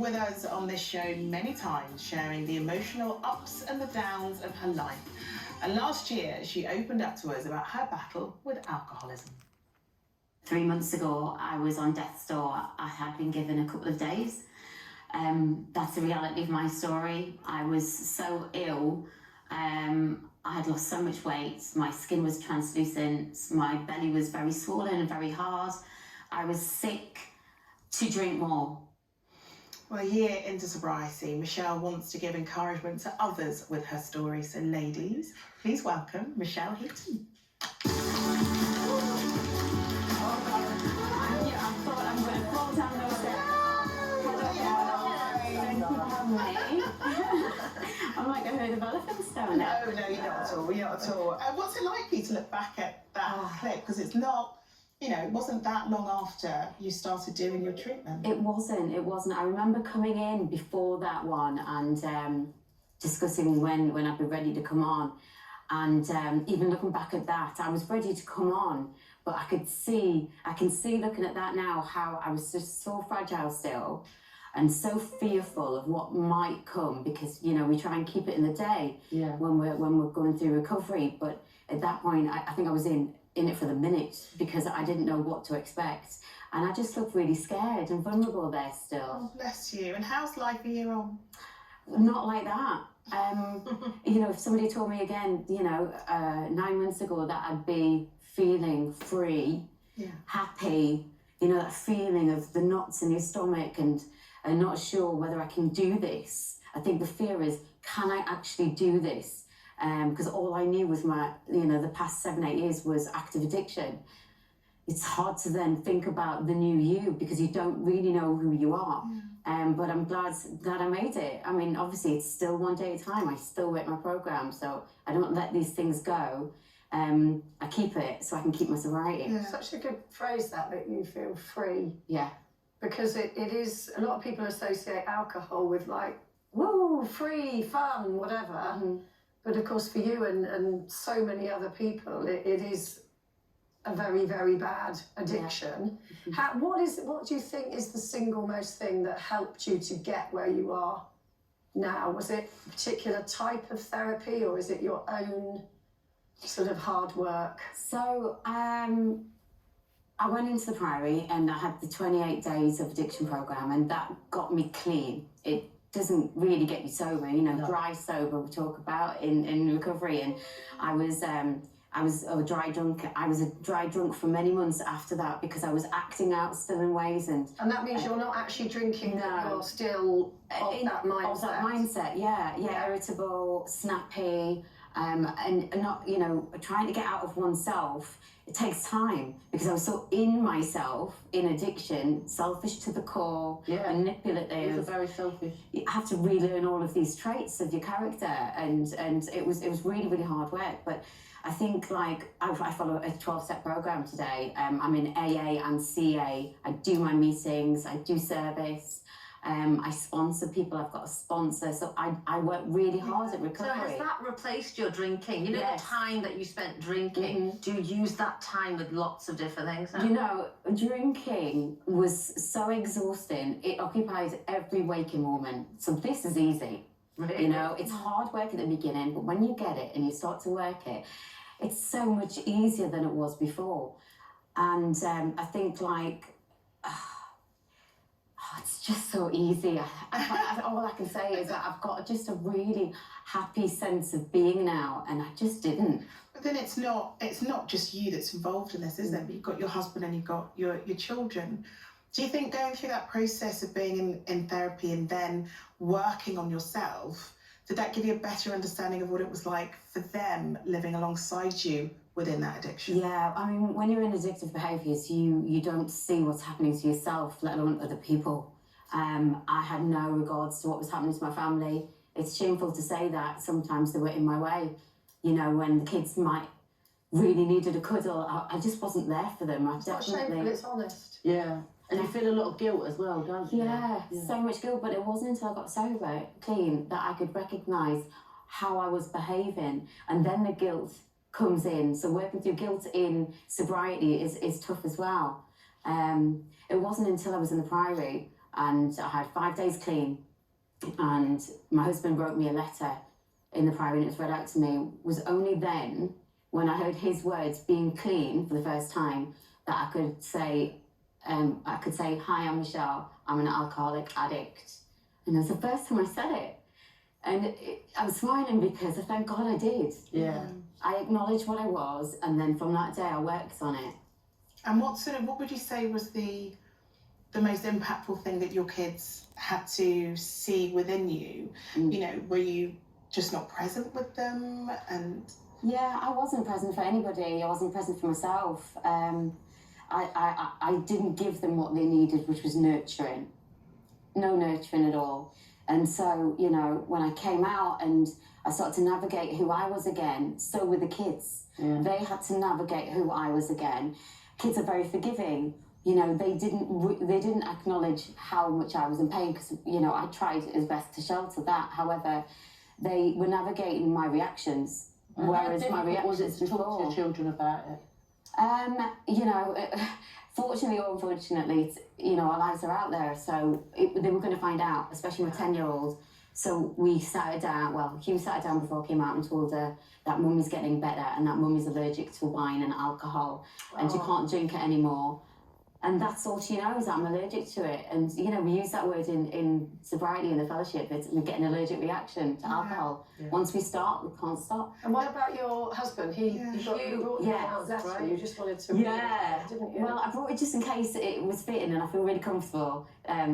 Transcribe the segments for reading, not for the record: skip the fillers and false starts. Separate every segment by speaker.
Speaker 1: With us on this show many times, sharing the emotional ups and the downs of her life. And last year, she opened up to us about her battle with alcoholism.
Speaker 2: 3 months ago, I was on death's door. I had been given a couple of days. That's the reality of my story. I was so ill. I had lost so much weight. My skin was translucent. My belly was very swollen and very hard. I was sick to drink more.
Speaker 1: Well, a year into sobriety, Michelle wants to give encouragement to others with her story. So ladies, please welcome Michelle Heaton.
Speaker 2: I thought I'm going to fall down those stairs. I'm like a herd of elephants down there.
Speaker 1: No, you're not at all. You're not at all. What's it like for you to look back at that clip? Because it's not, it wasn't that long after you started doing your treatment.
Speaker 2: It wasn't. I remember coming in before that one and discussing when I'd be ready to come on. And even looking back at that, I was ready to come on, but I can see looking at that now how I was just so fragile still and so fearful of what might come because, we try and keep it in the day when we're going through recovery. But at that point, I think I was in it for the minute because I didn't know what to expect. And I just looked really scared and vulnerable there still.
Speaker 1: Oh, bless you. And how's life a year on?
Speaker 2: Not like that. If somebody told me again, 9 months ago that I'd be feeling free, happy, that feeling of the knots in your stomach and not sure whether I can do this. I think the fear is, can I actually do this? Because all I knew was the past 7-8 years was active addiction. It's hard to then think about the new you because you don't really know who you are. But I'm glad I made it. I mean, obviously, it's still one day at a time. I still work my program, so I don't let these things go. I keep it so I can keep my sobriety.
Speaker 3: Yeah. Such a good phrase that you feel free.
Speaker 2: Yeah.
Speaker 3: Because it is, a lot of people associate alcohol with like, woo, free, fun, whatever.
Speaker 2: Mm-hmm.
Speaker 3: But of course, for you and so many other people, it is a very, very bad addiction. Yeah. What do you think is the single most thing that helped you to get where you are now? Was it a particular type of therapy or is it your own sort of hard work?
Speaker 2: So I went into the Priory and I had the 28 days of addiction program and that got me clean. It doesn't really get you sober, dry sober we talk about in recovery. And I was a dry drunk. I was a dry drunk for many months after that because I was acting out still in ways. And
Speaker 3: that means you're not actually drinking, no. You're still of that mindset.
Speaker 2: Of that mindset, yeah. Irritable, snappy, and not, trying to get out of oneself. It takes time because I was so in myself, in addiction, selfish to the core, manipulative.
Speaker 4: You're very selfish.
Speaker 2: You have to relearn all of these traits of your character, and it was really, really hard work. But I think I follow a 12-step program today. I'm in AA and CA. I do my meetings. I do service. I sponsor people. I've got a sponsor. So I work really hard at recovery.
Speaker 4: So has that replaced your drinking? Yes. The time that you spent drinking, do you use that time with lots of different things?
Speaker 2: Drinking was so exhausting. It occupies every waking moment. So this is easy.
Speaker 4: Really?
Speaker 2: It's hard work at the beginning, but when you get it and you start to work it, it's so much easier than it was before. And I think it's just so easy. All I can say is that I've got just a really happy sense of being now, and I just didn't.
Speaker 1: But then it's not just you that's involved in this, is it? But you've got your husband and you've got your children. Do you think going through that process of being in therapy and then working on yourself, did that give you a better understanding of what it was like for them living alongside you within that addiction?
Speaker 2: Yeah, I mean, when you're in addictive behaviours, you don't see what's happening to yourself, let alone other people. I had no regards to what was happening to my family. It's shameful to say that sometimes they were in my way. When the kids might really needed a cuddle, I just wasn't there for them.
Speaker 3: It's not shameful, it's honest.
Speaker 4: Yeah. And you feel a lot of guilt as well, don't you?
Speaker 2: Yeah, so much guilt. But it wasn't until I got sober, clean, that I could recognise how I was behaving. And then the guilt comes in. So working through guilt in sobriety is tough as well. It wasn't until I was in the Priory and I had 5 days clean. And my husband wrote me a letter in the Priory and it was read out to me. It was only then, when I heard his words, being clean for the first time, that I could say, hi, I'm Michelle, I'm an alcoholic addict. And it was the first time I said it. And I was smiling because I thank God I did.
Speaker 3: Yeah.
Speaker 2: I acknowledged what I was, and then from that day I worked on it.
Speaker 1: And what would you say was the most impactful thing that your kids had to see within you? You know, were you just not present with them? And
Speaker 2: yeah, I wasn't present for anybody. I wasn't present for myself. I didn't give them what they needed, which was nurturing. No nurturing at all. And so, you know, when I came out and I started to navigate who I was again, so were the kids. They had to navigate who I was again. Kids are very forgiving. You know, they didn't acknowledge how much I was in pain because, you know, I tried as best to shelter that. However, they were navigating my reactions, whereas my reactions before.
Speaker 5: Talk to your children about it.
Speaker 2: You know, fortunately or unfortunately, it's, you know, our lives are out there, so they were going to find out, especially my 10-year-old. So we sat her down, well, Hugh sat her down before I came out and told her that mummy's getting better and that mummy's allergic to wine and alcohol and she can't drink it anymore. And that's all she knows, I'm allergic to it. And, you know, we use that word in sobriety in the fellowship. We get an allergic reaction to alcohol. Once we start, we can't stop.
Speaker 3: And what about your husband? He brought you out, that's right. You just wanted to didn't you?
Speaker 2: Well, I brought it just in case it was fitting and I feel really comfortable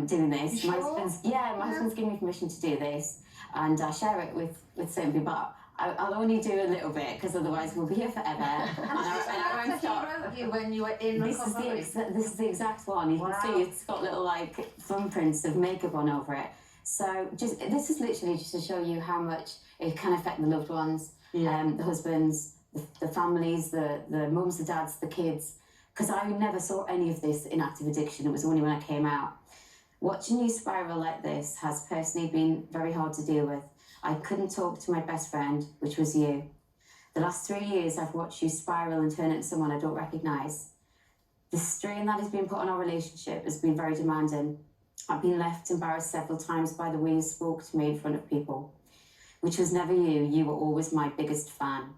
Speaker 2: doing this.
Speaker 3: You
Speaker 2: my
Speaker 3: sure?
Speaker 2: husband's given me permission to do this and I share it with certain people. But I'll only do a little bit because otherwise we'll be here forever. and I won't stop.
Speaker 4: He wrote you when you were in recovery.
Speaker 2: This is the exact one. You can see it's got little like thumbprints of makeup on over it. So this is literally just to show you how much it can affect the loved ones, the husbands, the families, the mums, the dads, the kids. Because I never saw any of this in active addiction. It was only when I came out. Watching you spiral like this has personally been very hard to deal with. I couldn't talk to my best friend, which was you. The last 3 years, I've watched you spiral and turn into someone I don't recognise. The strain that has been put on our relationship has been very demanding. I've been left embarrassed several times by the way you spoke to me in front of people, which was never you. You were always my biggest fan.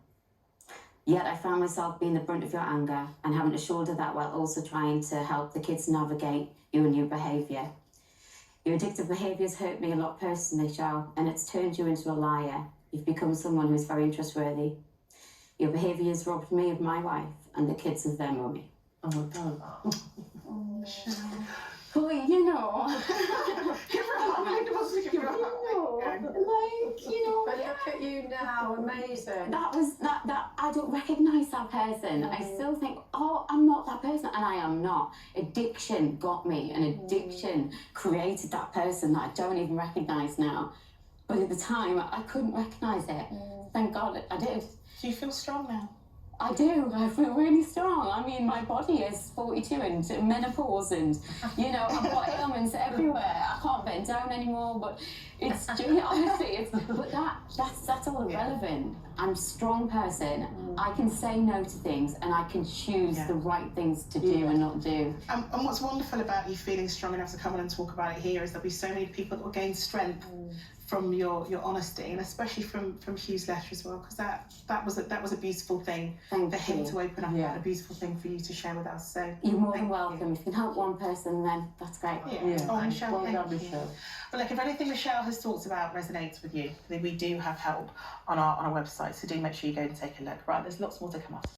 Speaker 2: Yet I found myself being the brunt of your anger and having to shoulder that while also trying to help the kids navigate your new behaviour. Your addictive behaviour has hurt me a lot personally, Shao, and it's turned you into a liar. You've become someone who's very untrustworthy. Your behaviour has robbed me of my wife and the kids of their mummy.
Speaker 5: Oh my God.
Speaker 2: Well, you know.
Speaker 1: Give her a hug. Give her a hug.
Speaker 3: But look at you now, amazing.
Speaker 2: That I don't recognise that person. I still think, oh, I'm not that person, and I am not. Addiction got me, and addiction created that person that I don't even recognise now. But at the time, I couldn't recognise it. Thank God I did.
Speaker 1: Do you feel strong now?
Speaker 2: I do. I feel really strong. I mean, my body is 42 and menopause, and you know, I've got ailments everywhere. I can't bend down anymore. But it's honestly, that's all irrelevant. I'm a strong person. I can say no to things, and I can choose the right things to do and not do.
Speaker 1: And what's wonderful about you feeling strong enough to come on and talk about it here is there'll be so many people that will gain strength from your honesty, and especially from Hugh's letter as well, because that was a beautiful thing for him to open up about, a beautiful thing for you to share with us. So
Speaker 2: you're more than welcome. If you can help one person, then that's great.
Speaker 1: Oh, Michelle,
Speaker 5: Well done,
Speaker 1: thank you.
Speaker 5: Michelle.
Speaker 1: Well, look, if anything Michelle has talked about resonates with you, then we do have help on our website, so do make sure you go and take a look. Right, there's lots more to come up.